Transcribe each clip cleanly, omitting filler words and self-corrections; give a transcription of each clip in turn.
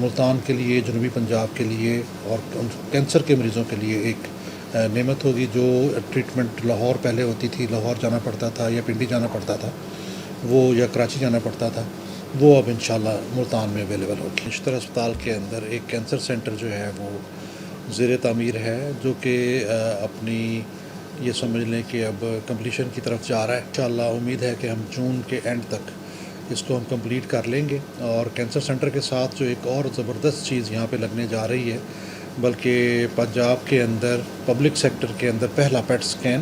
ملتان کے لیے، جنوبی پنجاب کے لیے اور کینسر کے مریضوں کے لیے ایک نعمت ہوگی. جو ٹریٹمنٹ لاہور پہلے ہوتی تھی، لاہور جانا پڑتا تھا یا پنڈی جانا پڑتا تھا وہ، یا کراچی جانا پڑتا تھا، وہ اب انشاءاللہ ملتان میں اویلیبل ہوگی. نشتر اسپتال کے اندر ایک کینسر سینٹر جو ہے وہ زیر تعمیر ہے، جو کہ اپنی یہ سمجھ لیں کہ اب کمپلیشن کی طرف جا رہا ہے. انشاءاللہ امید ہے کہ ہم جون کے اینڈ تک اس کو ہم کمپلیٹ کر لیں گے. اور کینسر سینٹر کے ساتھ جو ایک اور زبردست چیز یہاں پہ لگنے جا رہی ہے، بلکہ پنجاب کے اندر پبلک سیکٹر کے اندر پہلا پیٹ سکین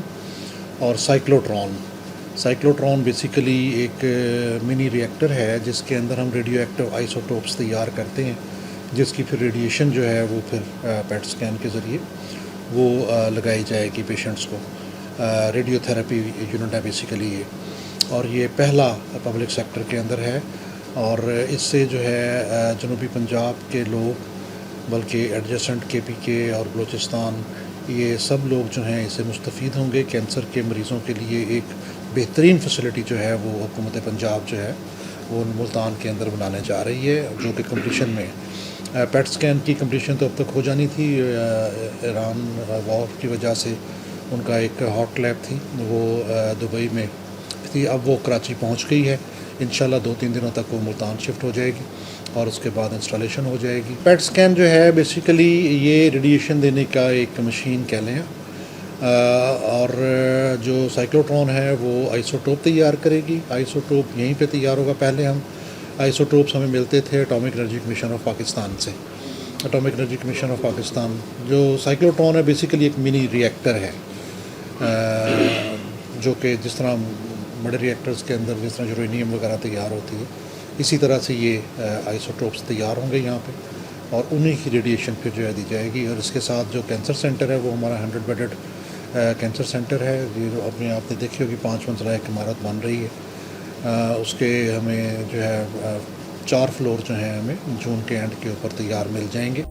اور سائیکلوٹرون بیسیکلی ایک منی ری ایکٹر ہے جس کے اندر ہم ریڈیو ایکٹیو آئسوٹوپس تیار کرتے ہیں، جس کی پھر ریڈیشن جو ہے وہ پھر پیٹ سکین کے ذریعے وہ لگائی جائے گی پیشنٹس کو. ریڈیو تھراپی یونٹ ہے بیسیکلی یہ، اور یہ پہلا پبلک سیکٹر کے اندر ہے. اور اس سے جو ہے جنوبی پنجاب کے لوگ، بلکہ ایڈجسٹنٹ کے پی کے اور بلوچستان، یہ سب لوگ جو ہیں اس سے مستفید ہوں گے. کینسر کے مریضوں کے لیے ایک بہترین فیسلٹی جو ہے وہ حکومت پنجاب جو ہے وہ ملتان کے اندر بنانے جا رہی ہے، جو کہ کمپلیشن میں پیٹ سکین کی کمپلیشن تو اب تک ہو جانی تھی. ایران وار کی وجہ سے ان کا ایک ہاٹ لیب تھی وہ دبئی میں تھی، اب وہ کراچی پہنچ گئی ہے. انشاءاللہ 2-3 دنوں تک وہ ملتان شفٹ ہو جائے گی اور اس کے بعد انسٹالیشن ہو جائے گی. پیٹ سکین جو ہے بیسیکلی یہ ریڈیشن دینے کا ایک مشین کہہ لیں، اور جو سائیکلوٹرون ہے وہ آئسوٹوپ تیار کرے گی. آئسوٹوپ یہیں پہ تیار ہوگا. پہلے آئسوٹوپس ہمیں ملتے تھے atomic energy commission of Pakistan سے. Atomic energy commission of Pakistan جو سائیکلوٹرون ہے بیسیکلی ایک منی ری ایکٹر ہے، جو کہ جس طرح بڑے ری ایکٹرز کے اندر جس طرح یورینیم وغیرہ تیار ہوتی ہے، اسی طرح سے یہ آئسوٹوپس تیار ہوں گے یہاں پہ، اور انہی کی ریڈیشن پھر جو ہے دی جائے گی. اور اس کے ساتھ جو کینسر سینٹر ہے وہ ہمارا 100 بیڈڈ کینسر سینٹر ہے. یہ اپنے آپ نے دیکھی ہوگی 5 منزلہ ایک عمارت بن رہی ہے. اس کے ہمیں جو ہے 4 فلور جو ہیں ہمیں جون کے اینڈ کے اوپر تیار مل جائیں گے.